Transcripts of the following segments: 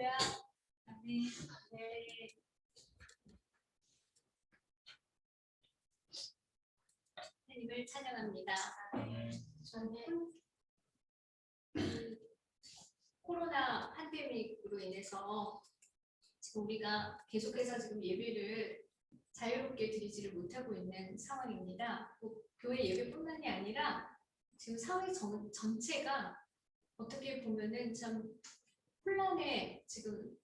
할렐루야. 아멘. 네. 하나님을 찬양합니다. 저는 코로나 팬데믹으로 인해서 지금 우리가 계속해서 지금 예배를 자유롭게 드리지를 못하고 있는 상황입니다. 교회 예배뿐만이 아니라 지금 사회 전체가 어떻게 보면은 참 혼란의 지금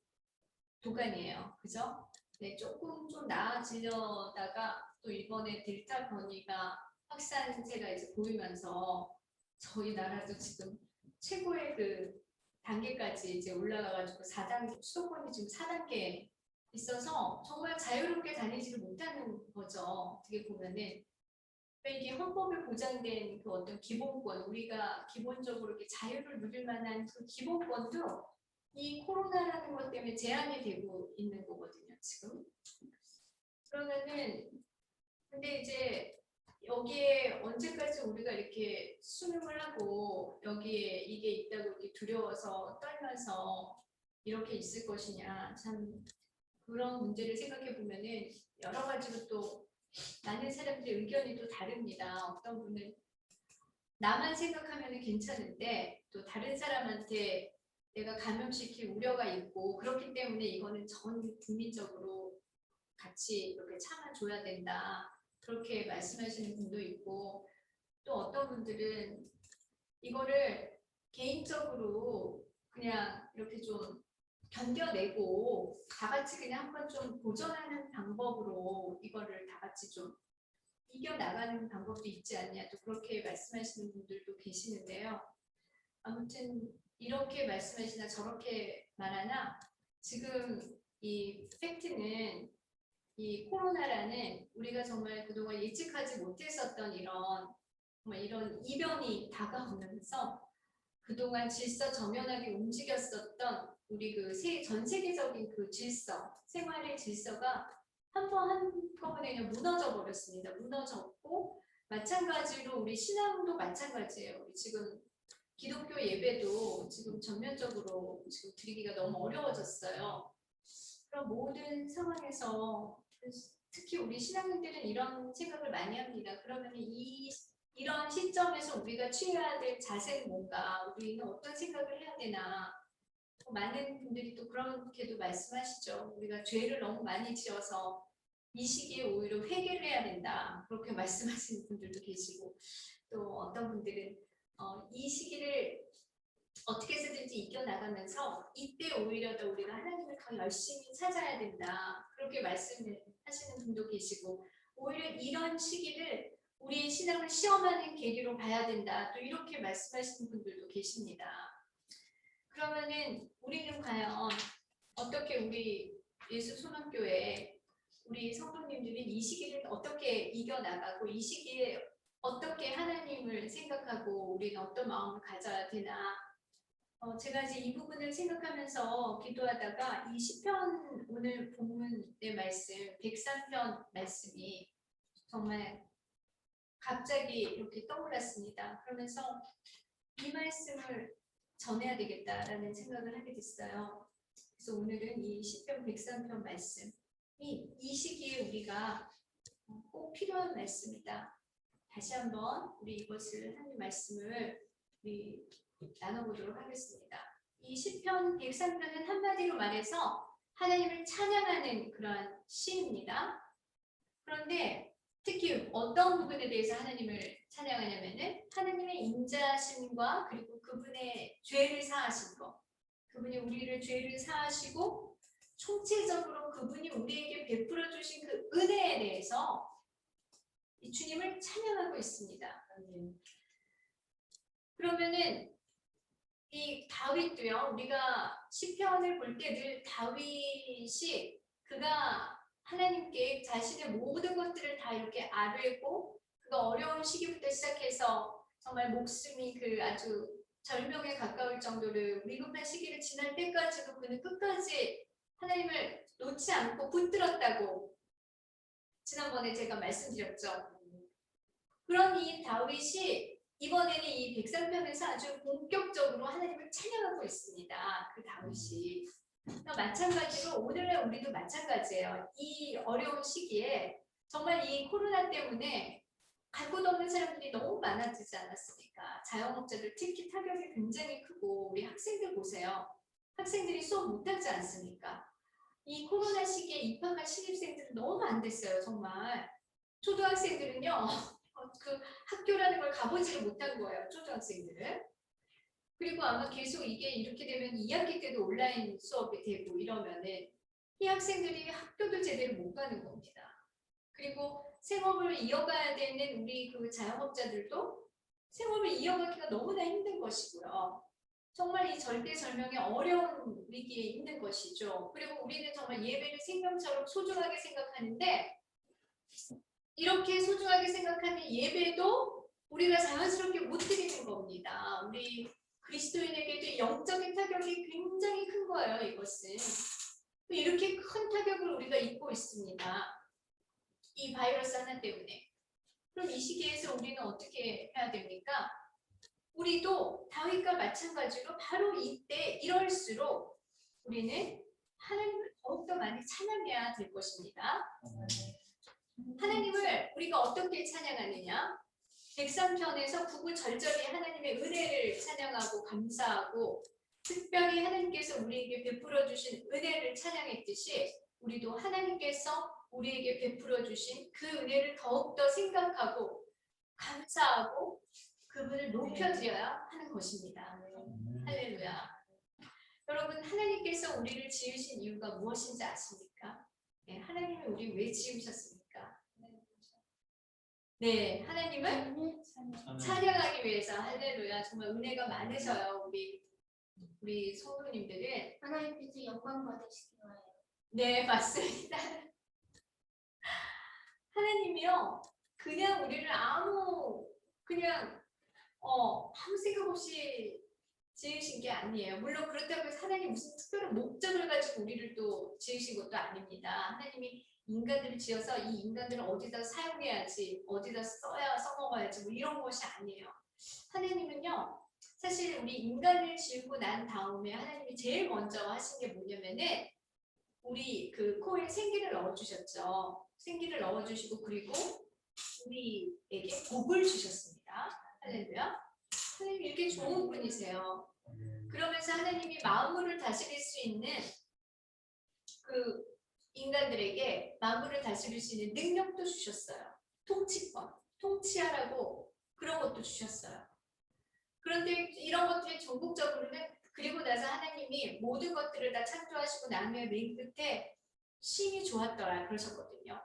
도가니예요. 그죠? 네, 조금 좀 나아지려다가 또 이번에 델타 변이가 확산세가 이제 보이면서 저희 나라도 지금 최고의 그 단계까지 이제 올라가가지고 4단계, 수도권이 지금 4단계에 있어서 정말 자유롭게 다니지를 못하는 거죠. 어떻게 보면은. 이게 헌법에 보장된 그 어떤 기본권, 우리가 기본적으로 이렇게 자유를 누릴 만한 그 기본권도 이 코로나라는 것 때문에 제한이 되고 있는 거거든요, 지금. 그러면은, 근데 이제 여기에 언제까지 우리가 이렇게 수능을 하고 여기에 이게 있다고 이렇게 두려워서 떨면서 이렇게 있을 것이냐, 참 그런 문제를 생각해 보면은 여러 가지로 또 많은 사람들의 의견이 또 다릅니다. 어떤 분은 나만 생각하면 괜찮은데 또 다른 사람한테 내가 감염시킬 우려가 있고 그렇기 때문에 이거는 전 국민적으로 같이 이렇게 참아줘야 된다. 그렇게 말씀하시는 분도 있고 또 어떤 분들은 이거를 개인적으로 그냥 이렇게 좀 견뎌내고 다 같이 그냥 한번 좀 도전하는 방법으로 이거를 다 같이 좀 이겨나가는 방법도 있지 않냐 또 그렇게 말씀하시는 분들도 계시는데요. 아무튼 이렇게 말씀하시나 저렇게 말하나 지금 이 팩트는 이 코로나라는 우리가 정말 그동안 예측하지 못했었던 이런 이변이 다가오면서 그동안 질서 정연하게 움직였었던 우리 그 전 세계적인 그 질서, 생활의 질서가 한꺼번에 그냥 무너져 버렸습니다. 무너졌고 마찬가지로 우리 신앙도 마찬가지예요. 우리 지금 기독교 예배도 지금 전면적으로 지금 드리기가 너무 어려워졌어요. 그런 모든 상황에서 특히 우리 신앙인들은 이런 생각을 많이 합니다. 그러면 이런 시점에서 우리가 취해야 될 자세는 뭔가, 우리는 어떤 생각을 해야 되나. 많은 분들이 또 그렇게도 말씀하시죠. 우리가 죄를 너무 많이 지어서 이 시기에 오히려 회개를 해야 된다. 그렇게 말씀하시는 분들도 계시고 또 어떤 분들은 이 시기를 어떻게 해서든지 이겨나가면서 이때 오히려 더 우리가 하나님을 더 열심히 찾아야 된다. 그렇게 말씀을 하시는 분도 계시고 오히려 이런 시기를 우리의 신앙을 시험하는 계기로 봐야 된다. 또 이렇게 말씀하시는 분들도 계십니다. 그러면은 우리는 과연 어떻게 우리 예수소망교회 우리 성도님들이 이 시기를 어떻게 이겨나가고 이 시기에 어떻게 하나님을 생각하고 우리는 어떤 마음을 가져야 되나 제가 이제 이 부분을 생각하면서 기도하다가 이 시편 오늘 본문의 말씀 103편 말씀이 정말 갑자기 이렇게 떠올랐습니다. 그러면서 이 말씀을 전해야 되겠다라는 생각을 하게 됐어요. 그래서 오늘은 이 시편 103편 말씀이 이 시기에 우리가 꼭 필요한 말씀이다. 다시 한번 우리 이것을 하나님 말씀을 우리 나눠보도록 하겠습니다. 이 시편 103편은 한마디로 말해서 하나님을 찬양하는 그런 시입니다. 그런데 특히 어떤 부분에 대해서 하나님을 찬양하냐면은 하나님의 인자심과 그리고 그분의 죄를 사하신 것, 그분이 우리를 죄를 사하시고 총체적으로 그분이 우리에게 베풀어 주신 그 은혜에 대해서 이 주님을 찬양하고 있습니다. 그러면은 이 다윗도요. 우리가 시편을 볼 때 늘 다윗이 그가 하나님께 자신의 모든 것들을 다 이렇게 아뢰고 그가 어려운 시기부터 시작해서 정말 목숨이 그 아주 절명에 가까울 정도로 위급한 시기를 지날 때까지도 그는 끝까지 하나님을 놓지 않고 붙들었다고 지난번에 제가 말씀드렸죠. 그런 이 다윗이 이번에는 이 103편에서 아주 본격적으로 하나님을 찬양하고 있습니다. 그 다윗이. 마찬가지로 오늘날 우리도 마찬가지예요. 이 어려운 시기에 정말 이 코로나 때문에 갈 곳 없는 사람들이 너무 많아지지 않았습니까? 자영업자들 특히 타격이 굉장히 크고 우리 학생들 보세요. 학생들이 수업 못하지 않습니까? 이 코로나 시기에 입학한 신입생들은 너무 안 됐어요. 정말. 초등학생들은요. 그 학교라는 걸 가보지를 못한 거예요. 초등학생들은. 그리고 아마 계속 이게 이렇게 되면 2학기 때도 온라인 수업이 되고 이러면은 이 학생들이 학교도 제대로 못 가는 겁니다. 그리고 생업을 이어가야 되는 우리 그 자영업자들도 생업을 이어가기가 너무나 힘든 것이고요. 정말 이 절대절명의 어려운 위기에 있는 것이죠. 그리고 우리는 정말 예배를 생명처럼 소중하게 생각하는데 이렇게 소중하게 생각하는 예배도 우리가 자연스럽게 못 드리는 겁니다. 우리 그리스도인에게도 영적인 타격이 굉장히 큰 거예요. 이것은. 이렇게 큰 타격을 우리가 입고 있습니다. 이 바이러스 하나 때문에. 그럼 이 시기에서 우리는 어떻게 해야 됩니까? 우리도 다윗과 마찬가지로 바로 이때 이럴수록 우리는 하나님을 더욱더 많이 찬양해야 될 것입니다. 하나님을 우리가 어떻게 찬양하느냐? 103편에서 구구절절히 하나님의 은혜를 찬양하고 감사하고 특별히 하나님께서 우리에게 베풀어 주신 은혜를 찬양했듯이 우리도 하나님께서 우리에게 베풀어 주신 그 은혜를 더욱더 생각하고 감사하고 그분을 높여드려야 하는 것입니다. 할렐루야. 여러분, 하나님께서 우리를 지으신 이유가 무엇인지 아십니까? 네, 하나님이 우리 왜 지으셨습니까? 네, 하나님을 찬양하기 위해서. 할렐루야. 정말 은혜가 많으셔요. 우리 성도님들은. 하나님께서 영광 받으시기 바라요. 네, 맞습니다. 하나님이요, 그냥 우리를 그냥 아무 생각 없이 지으신 게 아니에요. 물론 그렇다고 해서 하나님 무슨 특별한 목적을 가지고 우리를 또 지으신 것도 아닙니다. 하나님이 인간들을 지어서 이 인간들을 어디다 사용해야지, 어디다 써먹어야지 뭐 이런 것이 아니에요. 하나님은요, 사실 우리 인간을 지우고 난 다음에 하나님이 제일 먼저 하신 게 뭐냐면은 우리 그 코에 생기를 넣어주셨죠. 생기를 넣어주시고 그리고 우리에게 복을 주셨습니다. 할렐루야. 하나님이 이렇게 좋은 분이세요. 그러면서 하나님이 만물을 다스릴 수 있는 그 인간들에게 만물을 다스릴 수 있는 능력도 주셨어요. 통치권, 통치하라고 그런 것도 주셨어요. 그런데 이런 것들이 전국적으로는 그리고 나서 하나님이 모든 것들을 다 창조하시고 나누어 맨 끝에 심히 좋았더라 그러셨거든요.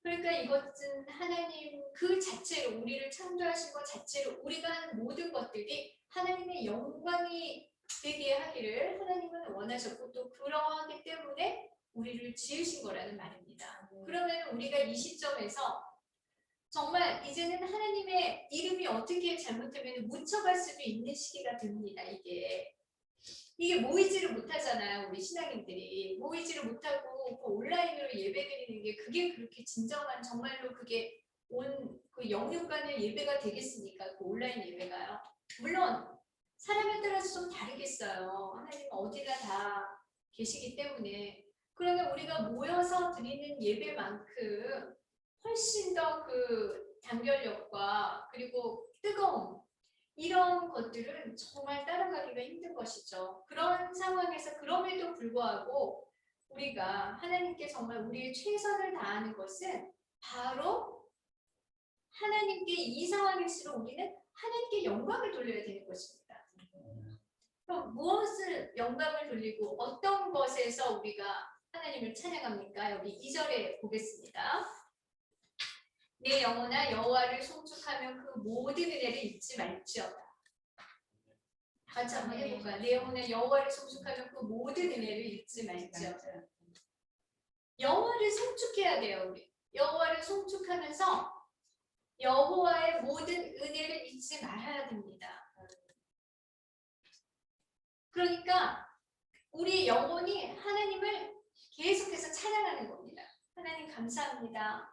그러니까 이것은 하나님 그 자체로 우리를 창조하신 것 자체로 우리가 하는 모든 것들이 하나님의 영광이 되게 하기를 하나님은 원하셨고 또 그러하기 때문에 우리를 지으신 거라는 말입니다. 그러면 우리가 이 시점에서 정말 이제는 하나님의 이름이 어떻게 잘못하면 묻혀갈 수도 있는 시기가 됩니다. 이게 모이지를 못하잖아요. 우리 신앙인들이 모이지를 못하고 그 온라인으로 예배드리는 게 그게 그렇게 진정한 정말로 그게 온 그 영육간의 예배가 되겠습니까? 그 온라인 예배가요. 물론 사람에 따라서 좀 다르겠어요. 하나님은 어디나 다 계시기 때문에. 그러나 우리가 모여서 드리는 예배만큼 훨씬 더 그 단결력과 그리고 뜨거움 이런 것들은 정말 따라가기가 힘든 것이죠. 그런 상황에서 그럼에도 불구하고 우리가 하나님께 정말 우리의 최선을 다하는 것은 바로 하나님께 이 상황일수록 우리는 하나님께 영광을 돌려야 되는 것입니다. 그럼 무엇을 영광을 돌리고 어떤 것에서 우리가 하나님을 찬양합니까? 여기 2절에 보겠습니다. 내 영혼아 여호와를 송축하며 그 모든 은혜를 잊지 말지어다. 같이 한번 해볼까요? 내 영혼아 여호와를 송축하며 그 모든 은혜를 잊지 말지어다. 여호와를 송축해야 돼요. 우리 여호와를 송축하면서 여호와의 모든 은혜를 잊지 말아야 됩니다. 그러니까 우리 영혼이 하나님을 계속해서 찬양하는 겁니다. 하나님 감사합니다.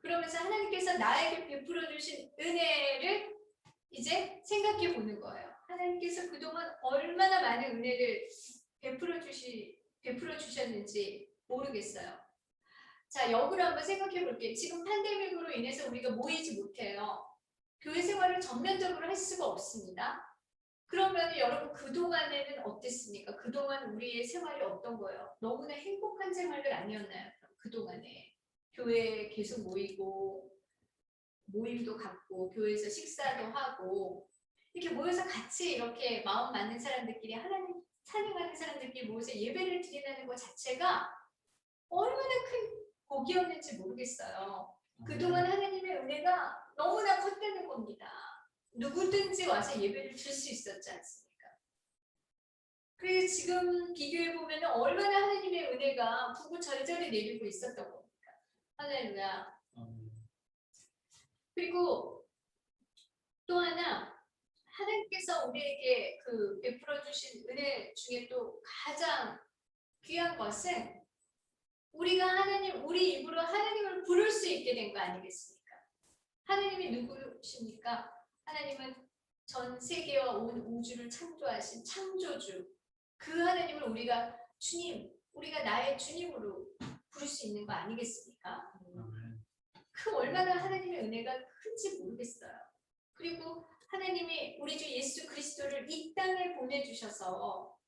그러면서 하나님께서 나에게 베풀어 주신 은혜를 이제 생각해 보는 거예요. 하나님께서 그동안 얼마나 많은 은혜를 베풀어 베풀어 주셨는지 모르겠어요. 자, 역으로 한번 생각해 볼게요. 지금 팬데믹으로 인해서 우리가 모이지 못해요. 교회 생활을 전면적으로 할 수가 없습니다. 그러면 여러분 그동안에는 어땠습니까? 그동안 우리의 생활이 어떤 거예요? 너무나 행복한 생활들 아니었나요? 그동안에 교회에 계속 모이고 모임도 갖고 교회에서 식사도 하고 이렇게 모여서 같이 이렇게 마음 맞는 사람들끼리 하나님 찬양하는 사람들끼리 모여서 예배를 드린다는 것 자체가 얼마나 큰 복이었는지 모르겠어요. 그동안 하나님의 은혜가 너무나 컸다는 겁니다. 누구든지 와서 예배를 줄 수 있었지 않습니까? 그래서 지금 비교해 보면 얼마나 하나님의 은혜가 부구절절히 내리고 있었던 겁니까? 할렐루야. 그리고 또 하나 하나님께서 우리에게 그 베풀어 주신 은혜 중에 또 가장 귀한 것은 우리가 하나님 우리 입으로 하나님을 부를 수 있게 된 거 아니겠습니까? 하나님이 누구십니까? 하나님은 전 세계와 온 우주를 창조하신 창조주. 그 하나님을 우리가 주님, 우리가 나의 주님으로 부를 수 있는 거 아니겠습니까? 그 얼마나 하나님의 은혜가 큰지 모르겠어요. 그리고 하나님이 우리 주 예수 그리스도를 이 땅에 보내주셔서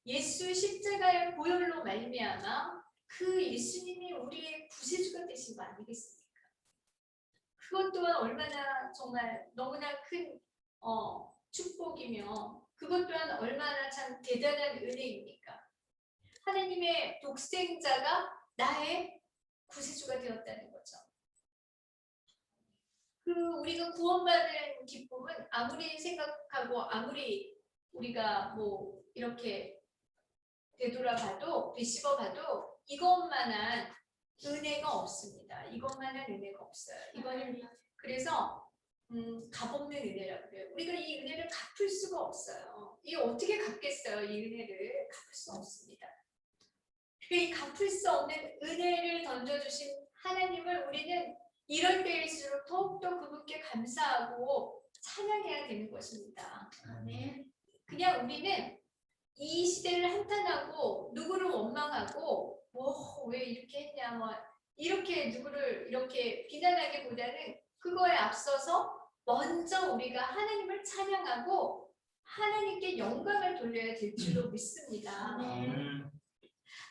예수 십자가의 보혈로 말미암아 그 예수님이 우리의 구세주가 되신 거 아니겠습니까? 그것 또한 얼마나 정말 너무나 큰 축복이며 그것 또한 얼마나 참 대단한 은혜입니까? 하나님의 독생자가 나의 구세주가 되었다는 거죠. 그 우리가 구원받은 기쁨은 아무리 생각하고 아무리 우리가 뭐 이렇게 되돌아봐도 되씹어봐도 이것만한 은혜가 없습니다. 이것만한 은혜가 없어요. 이거는 그래서 값없는 은혜라고 그래요. 우리가 이 은혜를 갚을 수가 없어요. 이게 어떻게 갚겠어요? 이 은혜를 갚을 수 없습니다. 이 갚을 수 없는 은혜를 던져주신 하나님을 우리는 이럴 때일수록 더욱더 그분께 감사하고 찬양해야 되는 것입니다. 그냥 우리는 이 시대를 한탄하고 누구를 원망하고 뭐 왜 이렇게 했냐 뭐 이렇게 누구를 이렇게 비난하기보다는 그거에 앞서서 먼저 우리가 하나님을 찬양하고 하나님께 영광을 돌려야 될 줄로 믿습니다.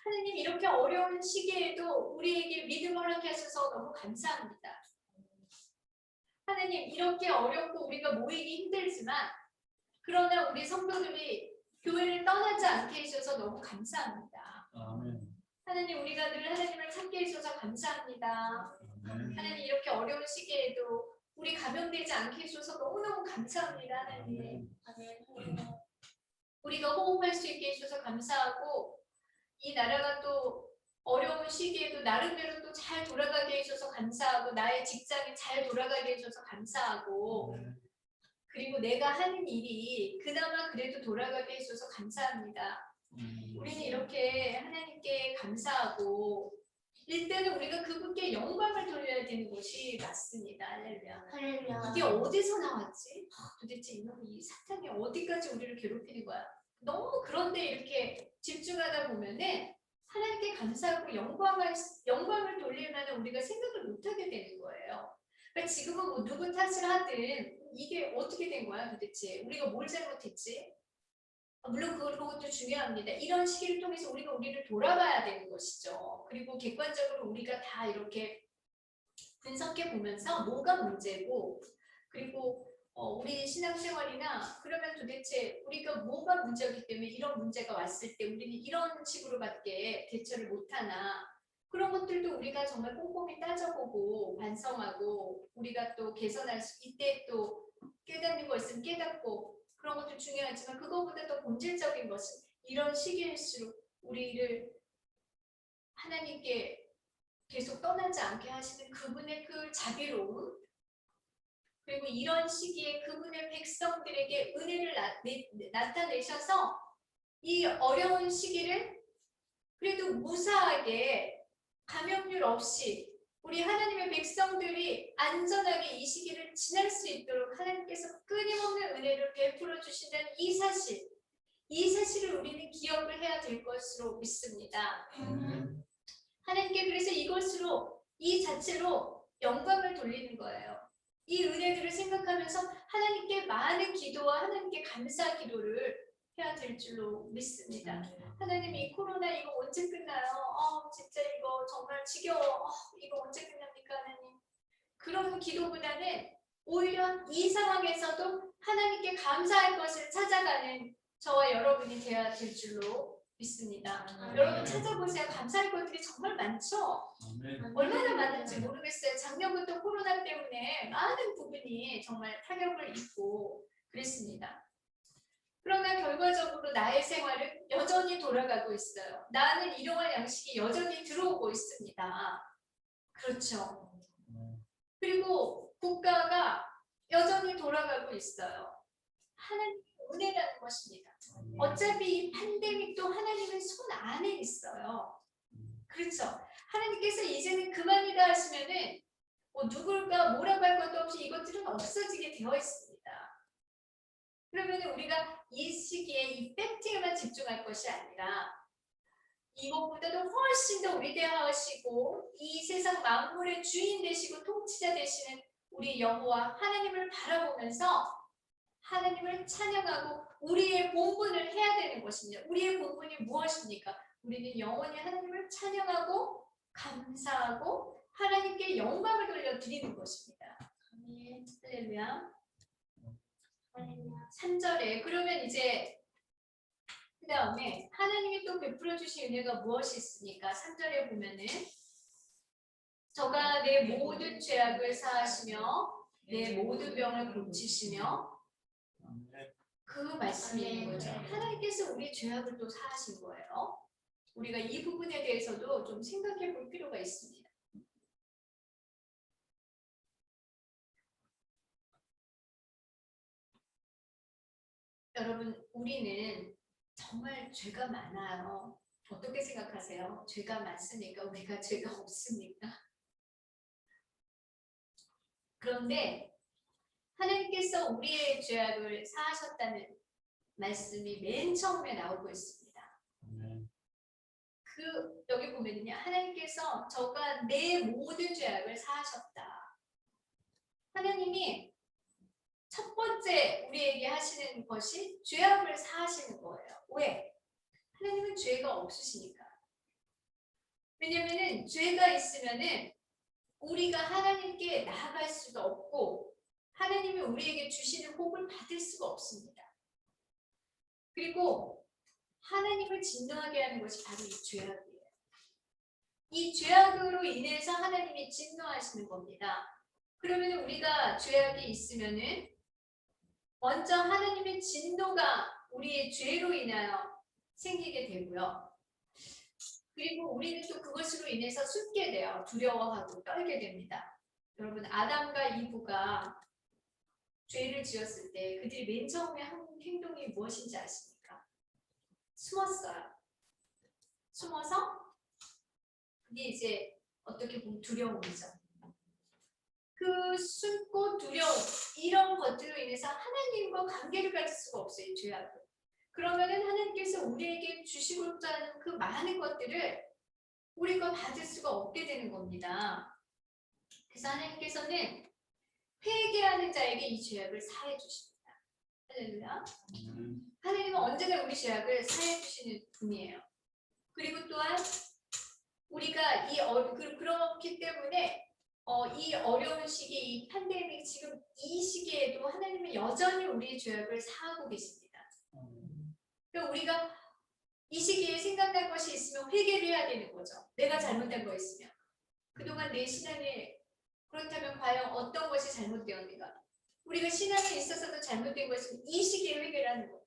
하나님 이렇게 어려운 시기에도 우리에게 믿음을 하게 하셔서 너무 감사합니다. 하나님 이렇게 어렵고 우리가 모이기 힘들지만 그러나 우리 성도들이 교회를 떠나지 않게 해주셔서 너무 감사합니다. 하나님 우리가 늘 하나님을 찾게 해주셔서 감사합니다. 하나님 이렇게 어려운 시기에도 우리 감염되지 않게 해주셔서 너무너무 감사합니다. 하나님 우리가 호흡할 수 있게 해주셔서 감사하고 이 나라가 또 어려운 시기에도 나름대로 또 잘 돌아가게 해주셔서 감사하고 나의 직장이 잘 돌아가게 해주셔서 감사하고 그리고 내가 하는 일이 그나마 그래도 돌아가게 해주셔서 감사합니다. 우리는 이렇게 하나님께 감사하고 일단은 우리가 그분께 영광을 돌려야 되는 것이 맞습니다. 할렐루야. 이게 어디서 나왔지? 도대체 이 사탄이 어디까지 우리를 괴롭히는 거야? 너무 그런데 이렇게 집중하다 보면은 하나님께 감사하고 영광을 돌릴 만한 우리가 생각을 못하게 되는 거예요. 그러니까 지금은 뭐 누구 탓을 하든 이게 어떻게 된 거야 도대체? 우리가 뭘 잘못했지? 물론 그것도 중요합니다. 이런 시기를 통해서 우리가 우리를 돌아봐야 되는 것이죠. 그리고 객관적으로 우리가 다 이렇게 분석해 보면서 뭐가 문제고 그리고 우리 신앙생활이나 그러면 도대체 우리가 뭐가 문제였기 때문에 이런 문제가 왔을 때 우리는 이런 식으로밖에 대처를 못하나 그런 것들도 우리가 정말 꼼꼼히 따져보고 반성하고 우리가 또 개선할 수 이때 또 깨닫는 거 있으면 깨닫고 그런 것도 중요하지만 그거보다 더 본질적인 것은 이런 시기일수록 우리를 하나님께 계속 떠나지 않게 하시는 그분의 그 자비로움 그리고 이런 시기에 그분의 백성들에게 은혜를 나타내셔서 이 어려운 시기를 그래도 무사하게 감염률 없이 우리 하나님의 백성들이 안전하게 이 시기를 지날 수 있도록 하나님께서 끊임없는 은혜를 베풀어 주신다는 이 사실을 이것을 우리는 기억을 해야 될 것으로 믿습니다. 하나님께 그래서 이것으로 이 자체로 영광을 돌리는 거예요. 이 은혜들을 생각하면서 하나님께 많은 기도와 하나님께 감사 기도를 해야 될 줄로 믿습니다. 하나님 이 코로나 이거 언제 끝나요? 진짜 이거 정말 지겨워. 이거 언제 끝납니까 하나님? 그런 기도보다는 오히려 이 상황에서도 하나님께 감사할 것을 찾아가는 저와 여러분이 되어야 될 줄로 믿습니다. 여러분 찾아보세요. 감사할 것들이 정말 많죠? 얼마나 많은지 모르겠어요. 작년부터 코로나 때문에 많은 부분이 정말 타격을 입고 그랬습니다. 그러나 결과적으로 나의 생활은 여전히 돌아가고 있어요. 나는 일용할 양식이 여전히 들어오고 있습니다. 그렇죠. 그리고 국가가 여전히 돌아가고 있어요. 하나님의 은혜라는 것입니다. 어차피 이 팬데믹도 하나님의 손 안에 있어요. 그렇죠. 하나님께서 이제는 그만이다 하시면은 누굴까 뭐라고 할 것도 없이 이것들은 없어지게 되어 있습니다. 그러면 우리가 이 시기에 이 팩트에만 집중할 것이 아니라 이것보다도 훨씬 더 위대하시고 이 세상 만물의 주인 되시고 통치자 되시는 우리 여호와 하나님을 바라보면서 하나님을 찬양하고 우리의 본분을 해야 되는 것입니다. 우리의 본분이 무엇입니까? 우리는 영원히 하나님을 찬양하고 감사하고 하나님께 영광을 돌려드리는 것입니다. 할렐루야. 3절에 그러면 이제 그 다음에 하나님이 또 베풀어 주신 은혜가 무엇이 있습니까? 3절에 보면은 저가 내 모든 죄악을 사하시며 내 모든 병을 고치시며 그 말씀이 있는 거죠. 하나님께서 우리 죄악을 또 사하신 거예요. 우리가 이 부분에 대해서도 좀 생각해 볼 필요가 있습니다. 여러분, 우리는 정말 죄가 많아요. 어떻게 생각하세요? 죄가 많습니까? 우리가 죄가 없습니까? 그런데 하나님께서 우리의 죄악을 사하셨다는 말씀이 맨 처음에 나오고 있습니다. 여기 보면요, 하나님께서 저가 내 모든 죄악을 사하셨다. 하나님이 첫 번째 우리에게 하시는 것이 죄악을 사하시는 거예요. 왜? 하나님은 죄가 없으시니까. 왜냐면은 죄가 있으면은 우리가 하나님께 나아갈 수도 없고 하나님이 우리에게 주시는 복을 받을 수가 없습니다. 그리고 하나님을 진노하게 하는 것이 바로 이 죄악이에요. 이 죄악으로 인해서 하나님이 진노하시는 겁니다. 그러면 우리가 죄악이 있으면은 먼저 하나님의 진노가 우리의 죄로 인하여 생기게 되고요. 그리고 우리는 또 그것으로 인해서 숨게 돼요. 두려워하고 떨게 됩니다. 여러분, 아담과 이브가 죄를 지었을 때 그들이 맨 처음에 한 행동이 무엇인지 아십니까? 숨었어요. 숨어서 그게 이제 어떻게 보면 두려움이죠. 그 숨고 두려움 이런 것들로 인해서 하나님과 관계를 가질 수가 없어요. 죄악은. 그러면은 하나님께서 우리에게 주시고자 하는 그 많은 것들을 우리가 받을 수가 없게 되는 겁니다. 그래서 하나님께서는 회개하는 자에게 이 죄악을 사해 주십니다. 할렐루야. 하나님은 언제나 우리 죄악을 사해 주시는 분이에요. 그리고 또한 우리가 그렇기 때문에 이 어려운 시기, 이 팬데믹 지금 이 시기에도 하나님은 여전히 우리의 죄악을 사하고 계십니다. 그러니까 우리가 이 시기에 생각날 것이 있으면 회개를 해야 되는 거죠. 내가 잘못한 거 있으면. 그동안 내 신앙에 그렇다면 과연 어떤 것이 잘못되었는가? 우리가 신앙에 있어서도 잘못된 것은 이 시기에 회개를 하는 거예요.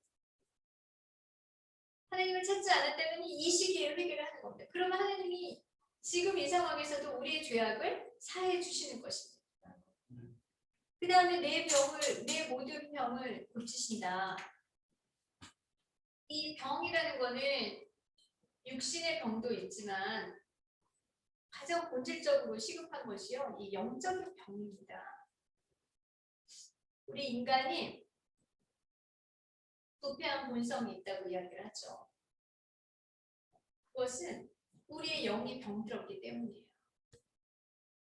하나님을 찾지 않았다면 이 시기에 회개를 하는 겁니다. 그러면 하나님이 지금 이 상황에서도 우리의 죄악을 사해 주시는 것입니다. 그 다음에 내 모든 병을 고치신다. 이 병이라는 거는 육신의 병도 있지만 가장 본질적으로 시급한 것이요, 이 영적인 병입니다. 우리 인간이 부패한 본성이 있다고 이야기를 하죠. 그것은 우리의 영이 병들었기 때문이에요.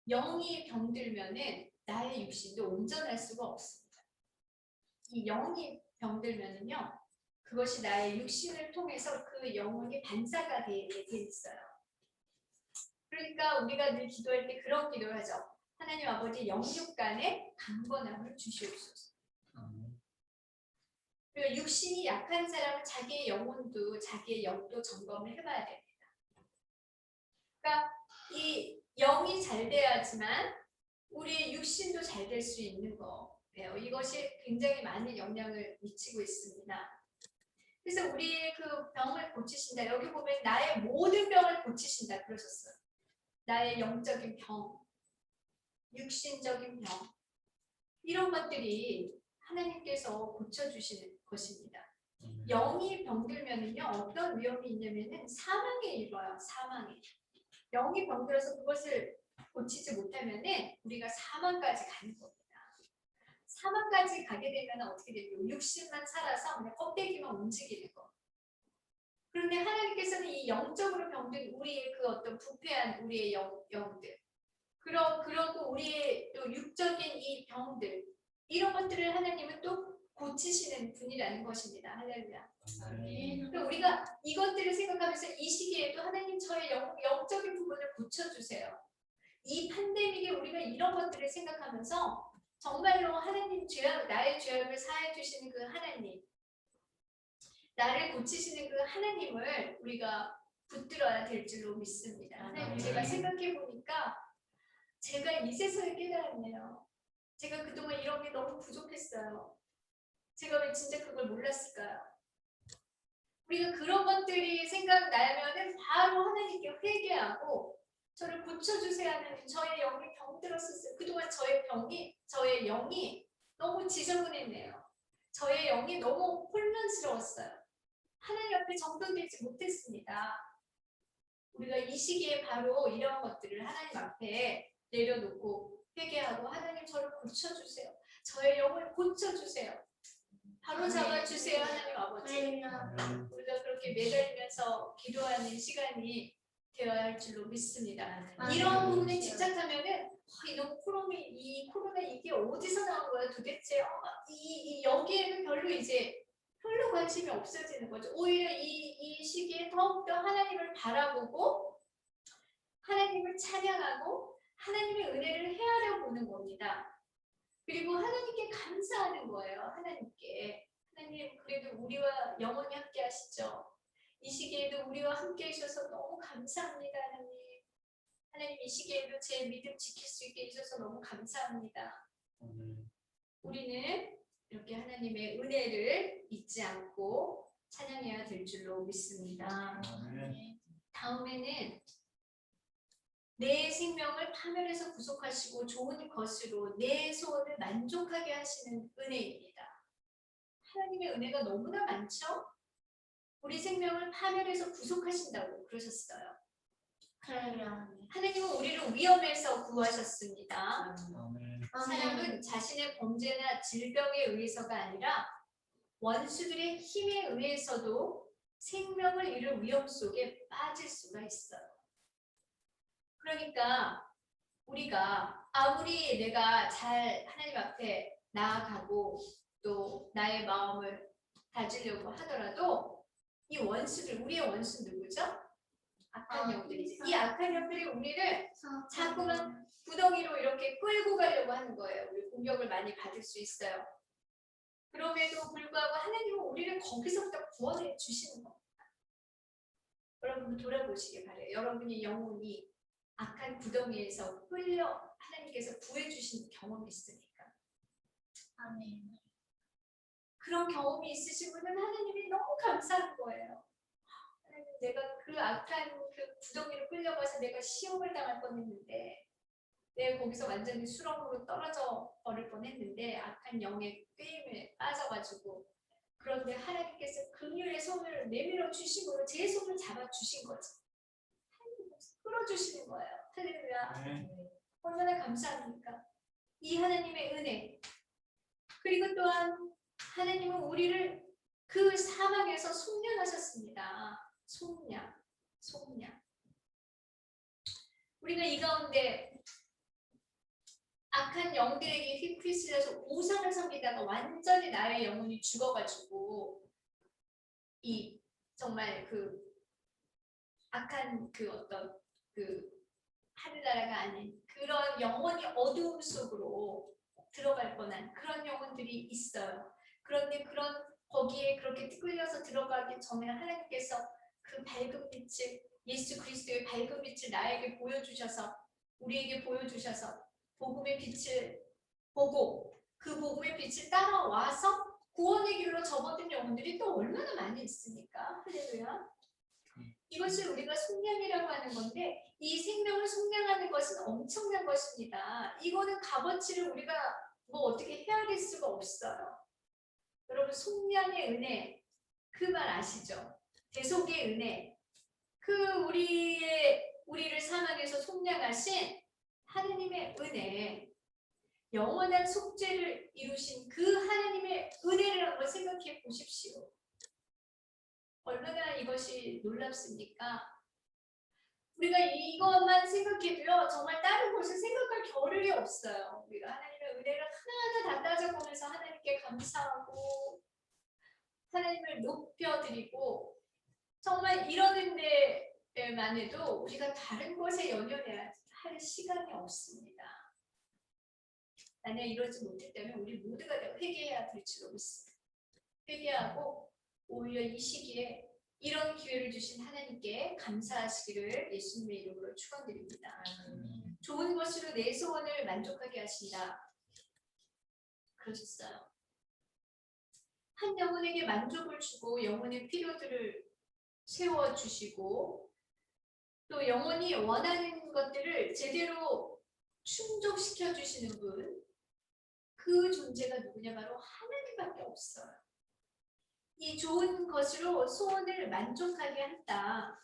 영이 병들면은 나의 육신도 온전할 수가 없습니다. 이 영이 병들면은요, 그것이 나의 육신을 통해서 그 영혼이 반사가 돼 있어요. 그러니까 우리가 늘 기도할 때 그런 기도를 하죠. 하나님 아버지 영육 간에 강건함을 주시옵소서. 그리고 육신이 약한 사람은 자기의 영혼도 자기의 영도 점검을 해봐야 됩니다. 그러니까 이 영이 잘 돼야지만 우리의 육신도 잘 될 수 있는 거예요. 이것이 굉장히 많은 영향을 미치고 있습니다. 그래서 우리의 그 병을 고치신다. 여기 보면 나의 모든 병을 고치신다 그러셨어요. 나의 영적인 병, 육신적인 병, 이런 것들이 하나님께서 고쳐주시는 것입니다. 영이 병들면은요, 어떤 위험이 있냐면은 사망에 이르러요. 사망에. 영이 병들어서 그것을 고치지 못하면은 우리가 사망까지 가는 겁니다. 사망까지 가게 되면 어떻게 되죠? 육신만 살아서 그냥 껍데기만 움직이는 거. 그런데 하나님께서는 이 영적으로 병든 우리의 그 어떤 부패한 우리의 영들, 그러고 우리의 또 육적인 이 병들, 이런 것들을 하나님은 또 고치시는 분이라는 것입니다. 할렐루야. 그러니까 우리가 이것들을 생각하면서 이 시기에도 하나님 저의 영적인 부분을 고쳐주세요. 이 팬데믹에 우리가 이런 것들을 생각하면서 정말로 하나님 나의 죄악을 사해 주시는 그 하나님, 나를 고치시는 그 하나님을 우리가 붙들어야 될 줄로 믿습니다. 하나님, 제가 생각해 보니까 제가 이제서야 깨달았네요. 제가 그동안 이런 게 너무 부족했어요. 제가 왜 진짜 그걸 몰랐을까요? 우리가 그런 것들이 생각나면은 바로 하나님께 회개하고 저를 고쳐주세요 하나님. 저의 영이 병들었었어요. 그동안 저의 영이 너무 지저분했네요. 저의 영이 너무 혼란스러웠어요. 하나님 앞에 정돈되지 못했습니다. 우리가 이 시기에 바로 이런 것들을 하나님 앞에 내려놓고 회개하고 하나님 저를 고쳐주세요. 저의 영을 고쳐주세요. 바로 잡아주세요 하나님 아버지. 우리가 그렇게 매달리면서 기도하는 시간이 되어야 할 줄로 믿습니다. 이런 부분에 집착하면은 이 코로나 이게 어디서 나온 거야 도대체? 여기에는 별로 관심이 없어지는 거죠. 오히려 이 시기에 더욱더 하나님을 바라보고 하나님을 찬양하고 하나님의 은혜를 헤아려 보는 겁니다. 그리고 하나님께 감사하는 거예요. 하나님께. 하나님 그래도 우리와 영원히 함께 하시죠. 이 시기에도 우리와 함께 해주셔서 너무 감사합니다. 하나님 이 시기에도 제 믿음 지킬 수 있게 해주셔서 너무 감사합니다. 우리는 이렇게 하나님의 은혜를 잊지 않고 찬양해야 될 줄로 믿습니다. 다음에는 내 생명을 파멸해서 구속하시고 좋은 것으로 내 소원을 만족하게 하시는 은혜입니다. 하나님의 은혜가 너무나 많죠? 우리 생명을 파멸해서 구속하신다고 그러셨어요. 하나님은 우리를 위험에서 구하셨습니다. 사람은 자신의 범죄나 질병에 의해서가 아니라 원수들의 힘에 의해서도 생명을 잃을 위험 속에 빠질 수가 있어요. 그러니까 우리가 아무리 내가 잘 하나님 앞에 나아가고 또 나의 마음을 다지려고 하더라도 이 원수들, 우리의 원수 누구죠? 악한 영들이지. 이 악한 영들이 우리를 자꾸만 구덩이로 이렇게 끌고 가려고 하는 거예요. 우리 공격을 많이 받을 수 있어요. 그럼에도 불구하고 하나님은 우리를 거기서부터 구원해 주시는 겁니다. 여러분 돌아보시기 바래요. 여러분의 영혼이 악한 구덩이에서 끌려 하나님께서 구해주신 경험이 있으니까. 아멘. 그런 경험이 있으신 분은 하나님이 너무 감사한 거예요. 하나님, 내가 그 악한 그 구덩이로 끌려가서 내가 시험을 당할 뻔했는데, 내가 거기서 완전히 수렁으로 떨어져 버릴 뻔했는데 악한 영의 꾀임에 빠져가지고, 그런데 하나님께서 긍휼의 손을 내밀어 주심으로 제 손을 잡아 주신 거죠. 끌어주시는 거예요. 할렐루야. 얼마나 감사합니까? 이 하나님의 은혜. 그리고 또한 하나님은 우리를 그 사막에서 속량하셨습니다. 속량. 우리가 이 가운데 악한 영들에게 휘휘쓸려서 우상을 섬기다가 완전히 나의 영혼이 죽어가지고 이 정말 그 악한 그 어떤 그 하늘나라가 아닌 그런 영혼이 어두움 속으로 들어갈 뻔한 그런 영혼들이 있어요. 그런데 거기에 그렇게 끌려서 들어가기 전에 하나님께서 그 밝은 빛을 예수 그리스도의 밝은 빛을 나에게 보여주셔서 우리에게 보여주셔서 복음의 빛을 보고 그 복음의 빛을 따라와서 구원의 길로 접어든 영혼들이 또 얼마나 많이 있습니까? 할렐루야. 이것을 우리가 속량이라고 하는 건데 이 생명을 속량하는 것은 엄청난 것입니다. 이거는 값어치를 우리가 뭐 어떻게 헤아릴 수가 없어요. 여러분 속량의 은혜 그 말 아시죠? 대속의 은혜 그 우리를 사망에서 속량하신 하느님의 은혜 영원한 속죄를 이루신 그 하나님의 은혜를 한번 생각해 보십시오. 얼마나 이것이 놀랍습니까? 우리가 이것만 생각해도요 정말 다른 것을 생각할 겨를이 없어요. 우리가 하나님의 은혜를 하나하나 다 따져보면서 하나님께 감사하고 하나님을 높여드리고 정말 이러는 데만 해도 우리가 다른 것에 연연해야 할 시간이 없습니다. 만약 이러지 못했다면 우리 모두가 다 회개해야 될 줄로 믿습니다. 회개하고 오히려 이 시기에 이런 기회를 주신 하나님께 감사하시기를 예수님의 이름으로 축원드립니다. 좋은 것으로 내 소원을 만족하게 하신다. 그러셨어요. 한 영혼에게 만족을 주고 영혼의 필요들을 세워주시고 또 영혼이 원하는 것들을 제대로 충족시켜 주시는 분 그 존재가 누구냐 바로 하나님밖에 없어요. 이 좋은 것으로 소원을 만족하게 한다.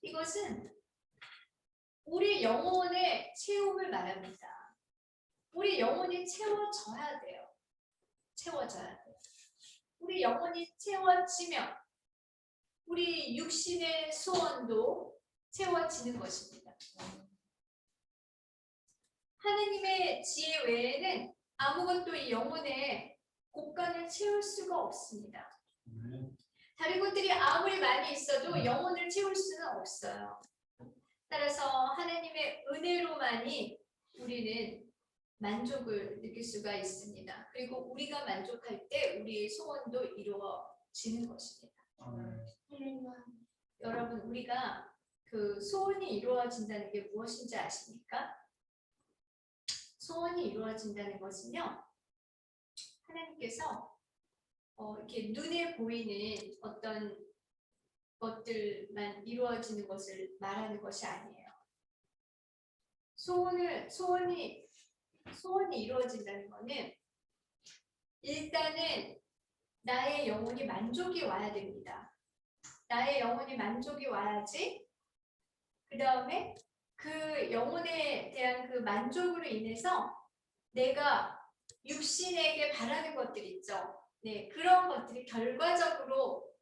이것은 우리 영혼의 채움을 말합니다. 우리 영혼이 채워져야 돼요. 채워져야 돼요. 우리 영혼이 채워지면 우리 육신의 소원도 채워지는 것입니다. 하느님의 지혜 외에는 아무것도 이 영혼의 곳간을 채울 수가 없습니다. 다른 것들이 아무리 많이 있어도 영혼을 채울 수는 없어요. 따라서 하나님의 은혜로만이 우리는 만족을 느낄 수가 있습니다. 그리고 우리가 만족할 때 우리의 소원도 이루어지는 것입니다. 여러분 우리가 그 소원이 이루어진다는 게 무엇인지 아십니까? 소원이 이루어진다는 것은요. 하나님께서 이렇게 눈에 보이는 어떤 것들만 이루어지는 것을 말하는 것이 아니에요. 소원이 이루어진다는 것은 일단은 나의 영혼이 만족이 와야 됩니다. 나의 영혼이 만족이 와야지 그 다음에 그 영혼에 대한 그 만족으로 인해서 내가 육신에게 바라는 것들 있죠. 네, 그런 것들이 결과적으로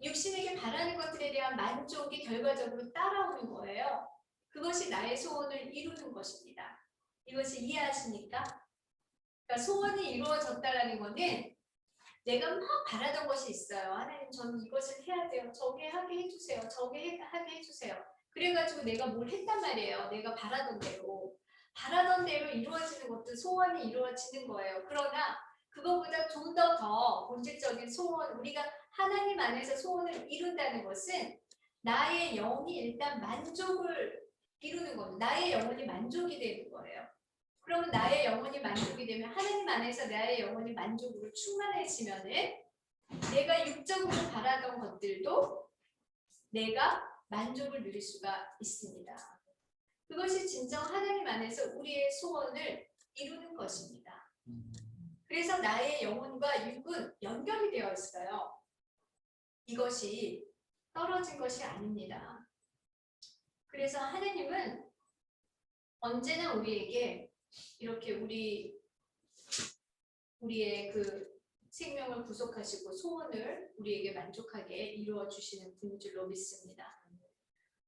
육신에게 바라는 것들에 대한 만족이 결과적으로 따라오는 거예요. 그것이 나의 소원을 이루는 것입니다. 이것을 이해하십니까? 그러니까 소원이 이루어졌다라는 것은 내가 막 바라던 것이 있어요. 하나님 저는 이것을 해야 돼요. 저게 하게 해주세요. 저게 하게 해주세요. 그래가지고 내가 뭘 했단 말이에요. 내가 바라던 대로 이루어지는 것도 소원이 이루어지는 거예요. 그러나 그것보다 좀 더 본질적인 소원, 우리가 하나님 안에서 소원을 이룬다는 것은 나의 영이 일단 만족을 이루는 겁니다. 나의 영혼이 만족이 되는 거예요. 그러면 나의 영혼이 만족이 되면 하나님 안에서 나의 영혼이 만족으로 충만해지면은 내가 육적으로 바라던 것들도 내가 만족을 누릴 수가 있습니다. 그것이 진정 하나님 안에서 우리의 소원을 이루는 것입니다. 그래서 나의 영혼과 육은 연결이 되어 있어요. 이것이 떨어진 것이 아닙니다. 그래서 하나님은 언제나 우리에게 이렇게 우리의 그 생명을 구속하시고 소원을 우리에게 만족하게 이루어 주시는 분인 줄로 믿습니다.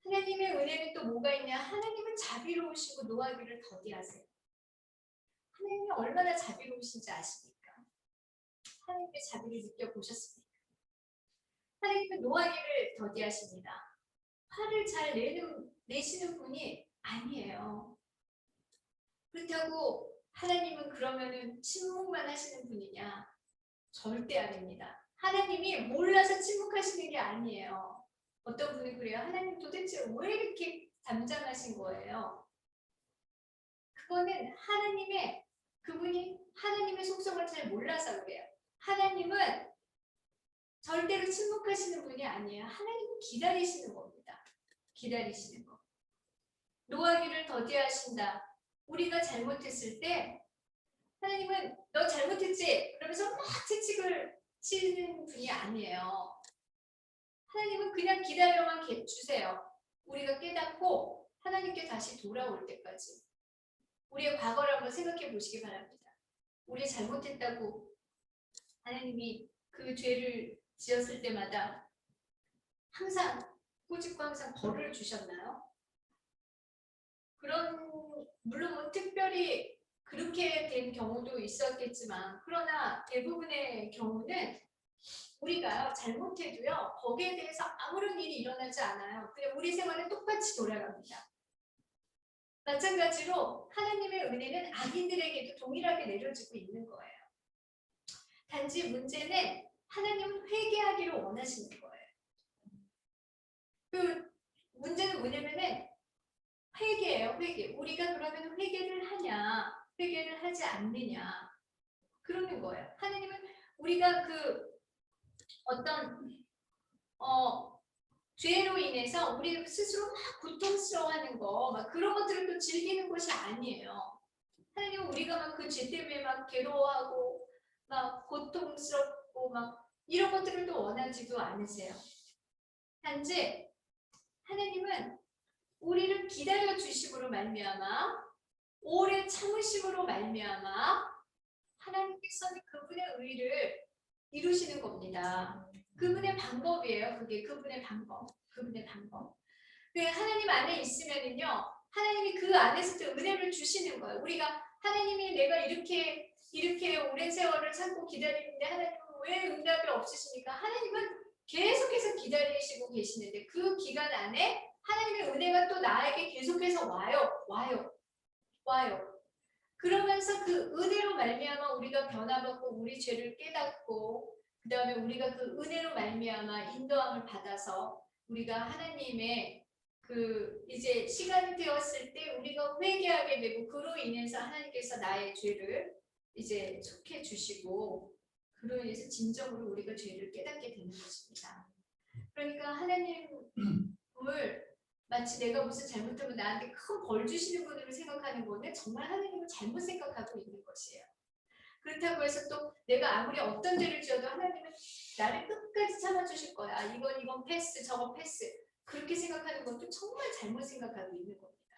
하나님의 은혜는 또 뭐가 있냐? 하나님은 자비로우시고 노하기를 더디하세요. 하나님이 얼마나 자비로우신지 아십니까? 하나님의 자비를 느껴보셨습니까? 하나님은 노하기를 더디하십니다. 화를 잘 내시는 분이 아니에요. 그렇다고 하나님은 그러면은 침묵만 하시는 분이냐? 절대 아닙니다. 하나님이 몰라서 침묵하시는 게 아니에요. 어떤 분이 그래요. 하나님 도대체 왜 이렇게 담장하신 거예요? 그거는 그분이 하나님의 속성을 잘 몰라서 그래요. 하나님은 절대로 침묵하시는 분이 아니에요. 하나님은 기다리시는 겁니다. 기다리시는 거. 노하기를 더디하신다. 우리가 잘못했을 때 하나님은 너 잘못했지? 그러면서 막 채찍을 치는 분이 아니에요. 하나님은 그냥 기다려만 주세요. 우리가 깨닫고 하나님께 다시 돌아올 때까지. 우리의 과거를 한번 생각해 보시기 바랍니다. 우리 잘못했다고 하나님이 그 죄를 지었을 때마다 항상 꾸짖고 항상 벌을 주셨나요? 물론 뭐 특별히 그렇게 된 경우도 있었겠지만 그러나 대부분의 경우는 우리가 잘못해도요 거기에 대해서 아무런 일이 일어나지 않아요. 그냥 우리 생활은 똑같이 돌아갑니다. 마찬가지로 하나님의 은혜는 악인들에게도 동일하게 내려지고 있는 거예요. 단지 문제는 하나님은 회개하기를 원하시는 거예요. 그 문제는 뭐냐면은 회개예요, 회개. 우리가 그러면 회개를 하냐, 회개를 하지 않느냐 그러는 거예요. 하나님은 우리가 그 어떤 죄로 인해서 우리 스스로 막 고통스러워하는 거, 막 그런 것들을 또 즐기는 것이 아니에요. 하나님은 우리가 막 그 죄 때문에 막 괴로워하고 막 고통스럽고 막 이런 것들을 또 원하지도 않으세요. 단지 하나님은 우리를 기다려 주심으로 말미암아 오래 참으심으로 말미암아 하나님께서는 그분의 의를 이루시는 겁니다. 그분의 방법이에요. 그게 그분의 방법. 그분의 방법. 하나님 안에 있으면은요. 하나님이 그 안에서도 은혜를 주시는 거예요. 우리가 하나님이 내가 이렇게 오랜 세월을 참고 기다리는데 하나님은 왜 응답이 없으십니까? 하나님은 계속해서 기다리시고 계시는데 그 기간 안에 하나님의 은혜가 또 나에게 계속해서 와요. 그러면서 그 은혜로 말미암아 우리가 변화받고 우리 죄를 깨닫고 그 다음에 우리가 그 은혜로 말미암아 인도함을 받아서 우리가 하나님의 그 이제 시간이 되었을 때 우리가 회개하게 되고 그로 인해서 하나님께서 나의 죄를 이제 속해 주시고 그로 인해서 진정으로 우리가 죄를 깨닫게 되는 것입니다. 그러니까 하나님을 마치 내가 무슨 잘못하면 나한테 큰 벌 주시는 분으로 생각하는 거는 정말 하나님을 잘못 생각하고 있는 것이에요. 그렇다고 해서 또 내가 아무리 어떤 죄를 지어도 하나님은 나를 끝까지 참아주실 거야. 이건 패스, 저건 패스. 그렇게 생각하는 것도 정말 잘못 생각하고 있는 겁니다.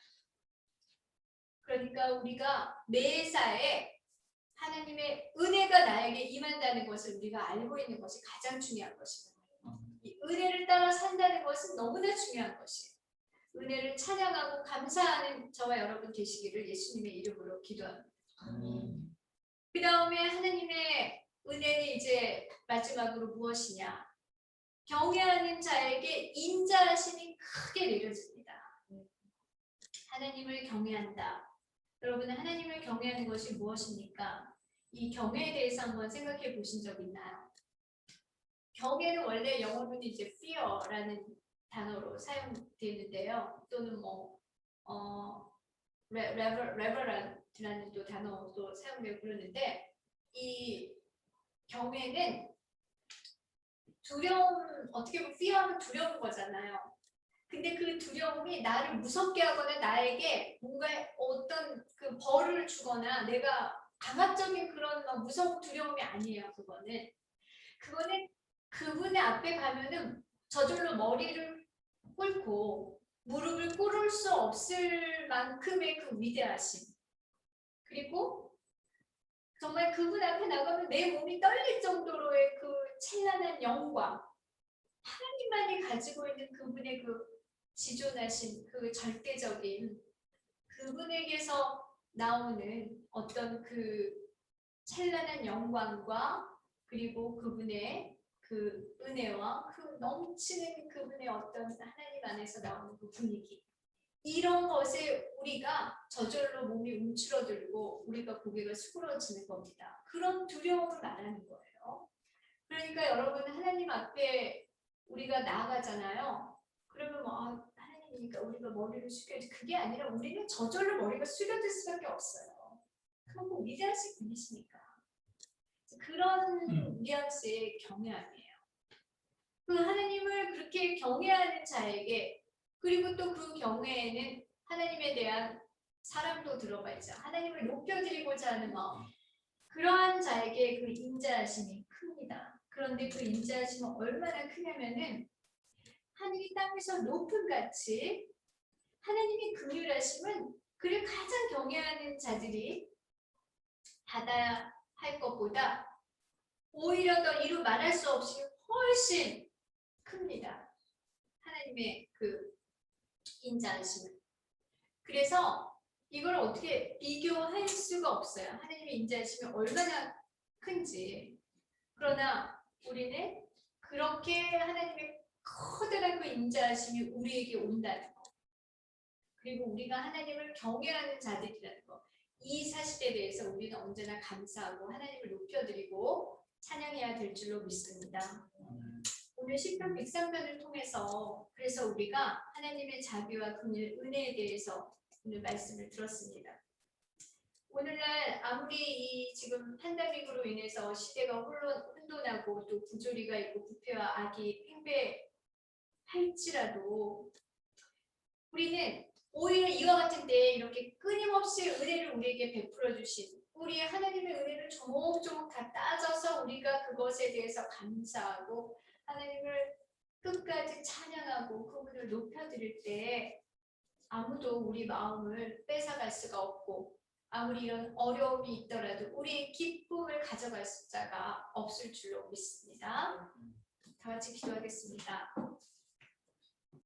그러니까 우리가 매사에 하나님의 은혜가 나에게 임한다는 것을 우리가 알고 있는 것이 가장 중요한 것입니다. 이 은혜를 따라 산다는 것은 너무나 중요한 것이에요. 은혜를 찬양하고 감사하는 저와 여러분 되시기를 예수님의 이름으로 기도합니다. 그 다음에 하나님의 은혜는 이제 마지막으로 무엇이냐? 경외하는 자에게 인자하심이 크게 내려집니다. 하나님을 경외한다. 여러분 하나님을 경외하는 것이 무엇입니까? 이 경외에 대해서 한번 생각해 보신 적 있나요? 경외는 원래 영어로는 이제 fear라는 단어로 사용되는데요. 또는 reverent라는 또 단어도 사용되고 그러는데 이 경외는 두려움, 어떻게 보면 fear하면 두려운 거잖아요. 근데 그 두려움이 나를 무섭게 하거나 나에게 뭔가 어떤 그 벌을 주거나 내가 강압적인 그런 막 무서운 두려움이 아니에요. 그거는 그분의 앞에 가면은 저절로 머리를 꿇고 무릎을 꿇을 수 없을 만큼의 그 위대하심 그리고 정말 그분 앞에 나가면 내 몸이 떨릴 정도로의 그 찬란한 영광, 하나님만이 가지고 있는 그분의 그 지존하신 그 절대적인 그분에게서 나오는 어떤 그 찬란한 영광과 그리고 그분의 그 은혜와 그 넘치는 그분의 어떤 하나님 안에서 나오는 그 분위기, 이런 것에 우리가 저절로 몸이 움츠러들고 우리가 고개가 수그러지는 겁니다. 그런 두려움을 말하는 거예요. 그러니까 여러분, 하나님 앞에 우리가 나아가잖아요. 그러면 뭐 하나님이니까 우리가 머리를 숙여야지, 그게 아니라 우리는 저절로 머리가 숙여질 수밖에 없어요. 그건 위대하신 분이시니까. 그런 뉘앙스의 경외함이에요. 그 하나님을 그렇게 경외하는 자에게, 그리고 또 그 경외에는 하나님에 대한 사랑도 들어가 있죠. 하나님을 높여드리고자 하는 마음. 그러한 자에게 그 인자하심이 큽니다. 그런데 그 인자하심은 얼마나 크냐면은 하늘이 땅에서 높은 같이 하나님의 긍휼하심은 그를 가장 경외하는 자들이 받아야 할 것보다 오히려 더 이루 말할 수 없이 훨씬 큽니다. 하나님의 그 인자하심은. 그래서 이걸 어떻게 비교할 수가 없어요. 하나님의 인자하심이 얼마나 큰지. 그러나 우리는 그렇게 하나님의 커다란 그 인자하심이 우리에게 온다는 것, 그리고 우리가 하나님을 경외하는 자들이라는 것, 이 사실에 대해서 우리는 언제나 감사하고 하나님을 높여드리고 찬양해야 될 줄로 믿습니다. 오늘 시편 103편을 통해서 그래서 우리가 하나님의 자비와 긍휼, 은혜에 대해서 오늘 말씀을 들었습니다. 오늘날 아무리 이 지금 팬데믹으로 인해서 시대가 혼돈하고 또 부조리가 있고 부패와 악이 팽배할지라도 우리는 오히려 이와 같은 때에 이렇게 끊임없이 은혜를 우리에게 베풀어 주신 우리 하나님의 은혜를 조목조목 다 따져서 우리가 그것에 대해서 감사하고 하나님을 끝까지 찬양하고 그분을 높여드릴 때 아무도 우리 마음을 뺏어갈 수가 없고, 아무리 이런 어려움이 있더라도 우리의 기쁨을 가져갈 자가 없을 줄로 믿습니다. 다 같이 기도하겠습니다.